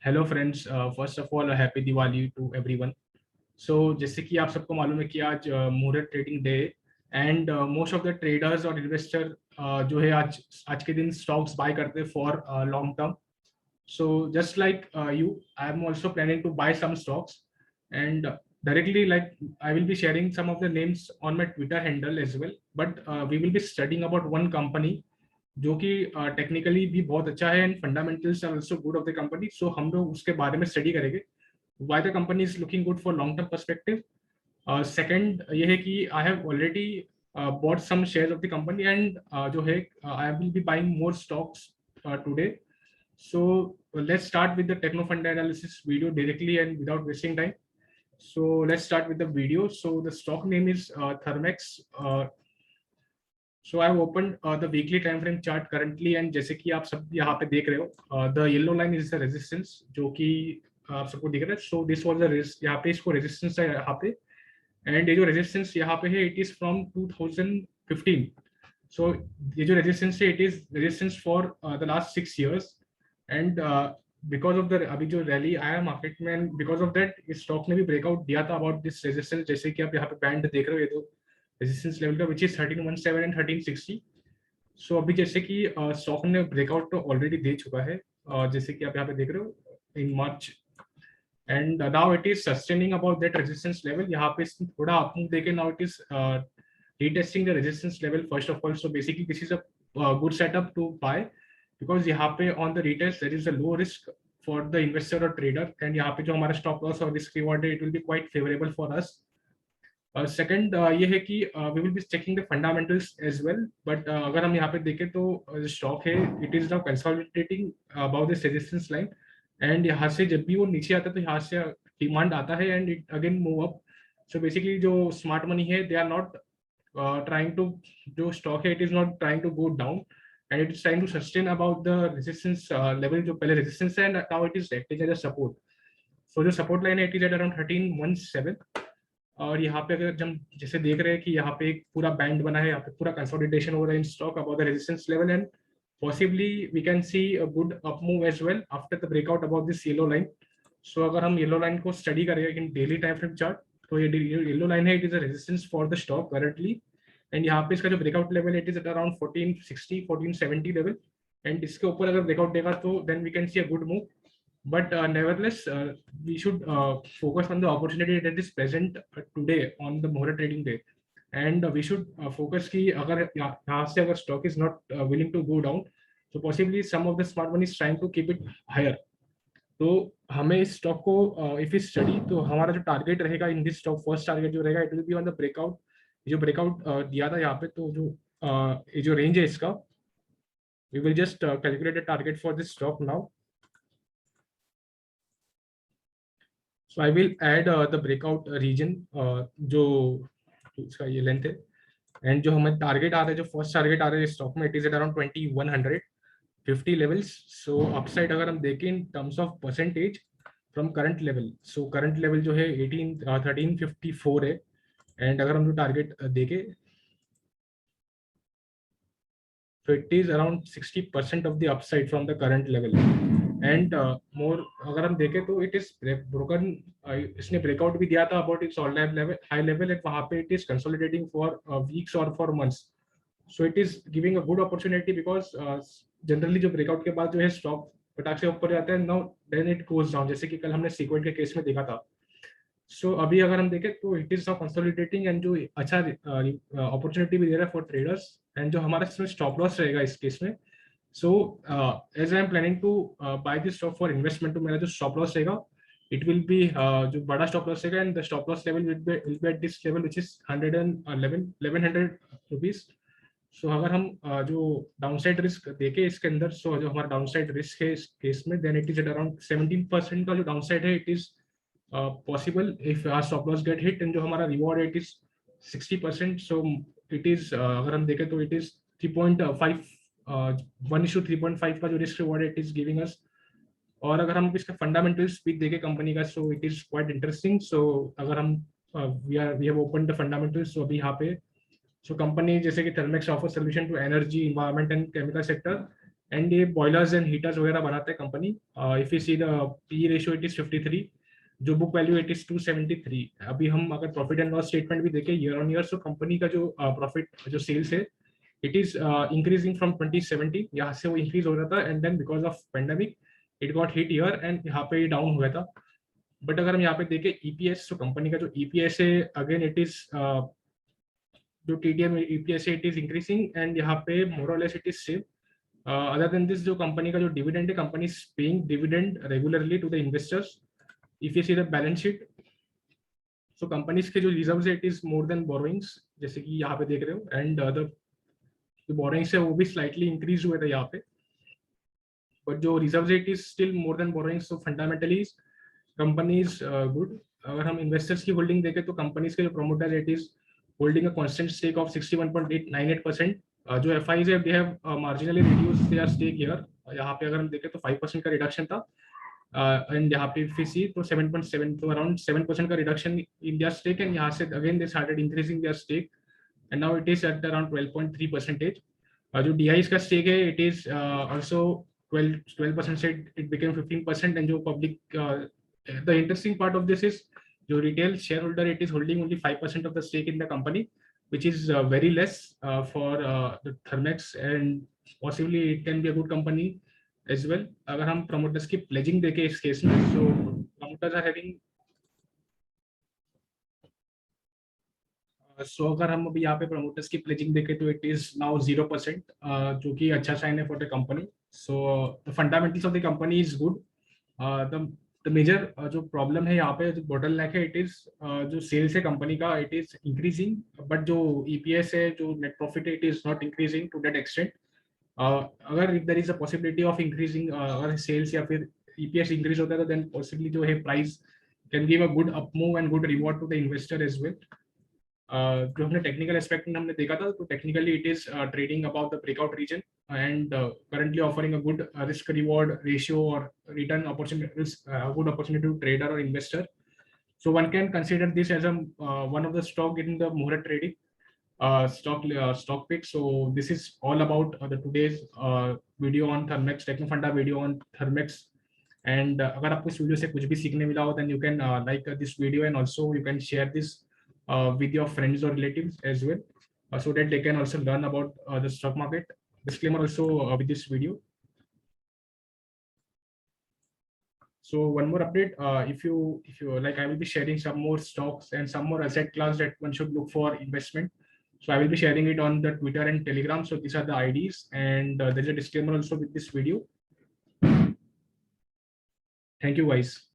Hello friends, first of all happy Diwali to everyone. So जैसे कि आप सबको मालूम है कि आज muhurat trading day and most of the traders और इन्वेस्टर जो है आज आज के दिन स्टॉक्स बाय करते हैं for long term. So just like you, I am also planning to buy some stocks, and directly like I will be sharing some of the names on my Twitter handle as well. But we will be studying about one company जो कि technically भी बहुत अच्छा है and fundamentals are also good of the company. So हम लोग उसके बारे में स्टडी करेंगे why the company is looking good for long term perspective. Second ये है कि I have already bought some shares of the company and जो है I will be buying more stocks today. So let's start with the techno fund analysis video directly and without wasting time. So let's start with the video. So the stock name is Thermex. So I've opened the weekly time frame chart currently and जैसे कि आप सब यहाँ पे देख रहे हो the yellow line is the resistance जो कि आप सबको दिख रहा है. So this was the यहाँ पे इसको resistance है यहाँ पे, and ये जो resistance यहाँ पे है it is from 2015. So ये जो resistance है it is resistance for the last 6 years and because of the अभी जो रैली आया मार्केट में because of that इस स्टॉक ने भी ब्रेकआउट दिया था about this resistance, जैसे कि आप यहाँ पे बैंड देख रहे हो ये तो रेजिस्टेंस लेवल का विच इज 1317 एंड 1360. सो अभी जैसे कि स्टॉक ने ब्रेकआउट तो ऑलरेडी दे चुका है जैसे कि आप यहाँ पे देख रहे हो in March and now it is sustaining about that resistance level. यहाँ पे थोड़ा अपमूव देके now it is retesting the resistance level first of all. So basically this is a good setup to buy because यहाँ पे on the retest there is a low risk for the investor और trader and यहाँ पे जो हमारा stop loss और risk reward है it will be quite favourable for us. Second ये है कि we will be checking the fundamentals as well. But अगर हम यहाँ पे देखें तो स्टॉक है it is now consolidating about this resistance line and यहाँ से जब भी वो नीचे आता है तो यहाँ से डिमांड आता है and it again move up. So basically जो स्मार्ट मनी है they are not trying to, जो स्टॉक है it is not trying to go down and it is trying to sustain about the resistance level जो पहले resistance है and now it is acting as a support. So जो support line है it is at around 1317 और यहाँ पे अगर हम जैसे देख रहे हैं कि यहाँ पे एक पूरा बैंड बना है, यहाँ पे पूरा कंसोलिडेशन हो रहा है in stock about the resistance level and possibly we can see a good up move as well after the breakout about this yellow line. So अगर हम येलो लाइन को स्टडी करेंगे in daily time frame chart तो ये yellow line है it is a resistance for the stock currently and यहाँ पे इसका जो ब्रेकआउट लेवल है it is at around 1460 1470 level and इसके ऊपर अगर ब्रेकआउट देगा तो then we can see a good move. But nevertheless, we should focus on the opportunity that is present today on the Mohra trading day, and we should focus कि अगर यहाँ से अगर stock is not willing to go down, so possibly some of the smart money is trying to keep it higher. तो हमें इस stock को if is study तो हमारा जो टारगेट रहेगा in this stock first target जो रहेगा it will be on the breakout. जो ब्रेकआउट दिया था यहाँ पे तो जो ये जो रेंज है इसका we will just calculate the target for this stock now. So I will add the breakout region जो इसका ये लेंथ है एंड जो हमें टारगेट आ रहा है जो फर्स्ट टारगेट आ रहा है स्टॉक में it is around 2150 levels. So upside अगर हम देखें in terms of percentage from current level, so current level जो है 1354 है एंड अगर हम जो टारगेट देखें so it is around 60% of the upside from the current level and more अगर हम देखें तो it is broken. इसने ब्रेकआउट भी दिया था about its all time level high level and वहाँ पे it is consolidating for weeks or for months. So it is giving a good opportunity because generally जो ब्रेकआउट के बाद जो है स्टॉक फटाक से ऊपर जाता है now then it goes down जैसे कि कल हमने सीक्वेंट के केस में देखा था. सो अभी अगर हम देखें तो इट इज कंसोलिडेटिंग एंड जो अच्छा अपॉर्चुनिटी भी दे रहा है फॉर ट्रेडर्स एंड जो हमारा इसमें स्टॉप लॉस रहेगा इस केस में. So as I am planning to buy this stock for investment तो मेरा जो स्टॉप लॉस रहेगा इट विल बी जो बड़ा स्टॉप लॉस रहेगा and the stop loss level will be at this level which is 1100 rupees. सो अगर हम जो डाउनसाइड रिस्क देखें इसके अंदर सो जो हमारा डाउनसाइड रिस्क है इस केस में then it is at around 17% का जो डाउनसाइड है it is possible if our stop loss get hit and जो हमारा reward rate is 60%. so it is अगर हम देखें तो it is 3.5 1:3.5 का जो risk reward rate is giving us. और अगर हम इसका फंडामेंटल्स भी देखें कंपनी का so it is quite interesting. So अगर हम we have open the fundamentals so अभी यहाँ पे सो कंपनी जैसे कि Thermax offer solution to energy, environment and chemical sector and ये बॉयलर्स एंड हीटर्स वगैरह बनाते हैं company. If you see the P ratio it is 53, जो बुक वैल्यू इट इज 273. अभी हम अगर प्रॉफिट एंड लॉस स्टेटमेंट भी देखें ईयर ऑन ईयर, तो कंपनी का जो प्रॉफिट जो सेल्स है इट इज इंक्रीजिंग फ्रॉम 2017. यहाँ से वो इंक्रीज हो रहा था and then because of pandemic it got hit year and यहाँ पे डाउन हुआ था. बट अगर हम यहाँ पे देखें ईपीएस, तो कंपनी का जो ईपीएस है अगेन इट इज जो टीडीएम ईपीएस है इट इज इंक्रीजिंग एंड यहाँ पे मोर और less it is same. Other than this, जो कंपनी का जो डिविडेंड है, company is paying dividend regularly to the investors. If you see the balance sheet, so companies के जो रिजर्व्स है it is more than borrowings, जैसे कि यहाँ पे देख रहे हो. एंड द जो बोरोइंग्स है वो भी स्लाइटली इंक्रीज हुए थे यहाँ पे, बट जो रिजर्व्स है it is still more than borrowings. So fundamentally company is good. अगर हम इन्वेस्टर्स की होल्डिंग देखें तो कंपनीज के जो promoters it is holding a constant stake of 61.98%. जो F I they have marginally reduce their stake here. यहाँ पे अगर हम देखें तो 5% का रिडक्शन था एंड यहाँ पे फिर सी तो 7.7, तो अराउंड 7% का reduction in their stake. And यहाँ से again they started increasing their stake and now it is at around 12.3%. जो डीआईज का स्टेक है इट इज ऑल्सो 12% से इट बिकेम 15%. एंड जो public, the interesting part of this is your retail shareholder it is holding only 5% of the stake in the company, which is very less for the Thermex, and possibly it can be a good company as well. अगर हम promoters की pledging देखें इस case में, so promoters are having so अगर हम अभी यहाँ पे promoters की pledging देखें तो it is now 0%, जो कि अच्छा sign है for the company. So the fundamentals of the company is good. The major जो प्रॉब्लम है यहाँ पे, जो बॉटल नेक है इट इज जो सेल्स है कंपनी का इट इज इंक्रीजिंग, बट जो ईपीएस है, जो नेट प्रॉफिट है, it is not increasing to that extent. अगर if there is a possibility of increasing, अगर सेल्स या फिर ईपीएस इंक्रीज होता है तो देन पॉसिबली जो है price can give a good up move and good reward to the investor as well. जो हमने टेक्निकल एस्पेक्ट में हमने देखा था, तो technically it is trading about the breakout region and currently offering a good risk reward ratio or return opportunity, good opportunity to trader or investor. So one can consider this as a one of the stock in the Muhurat trading stock pick. So this is all about the today's video on Thermex, Technofunda video on Thermex. And अगर आपको इस video से कुछ भी सीखने मिला हो, then you can like this video and also you can share this with your friends or relatives as well, so that they can also learn about the stock market. Disclaimer also with this video. So one more update, if you like, I will be sharing some more stocks and some more asset class that one should look for investment. So I will be sharing it on the Twitter and Telegram. So these are the IDs, and there's a disclaimer also with this video. Thank you guys.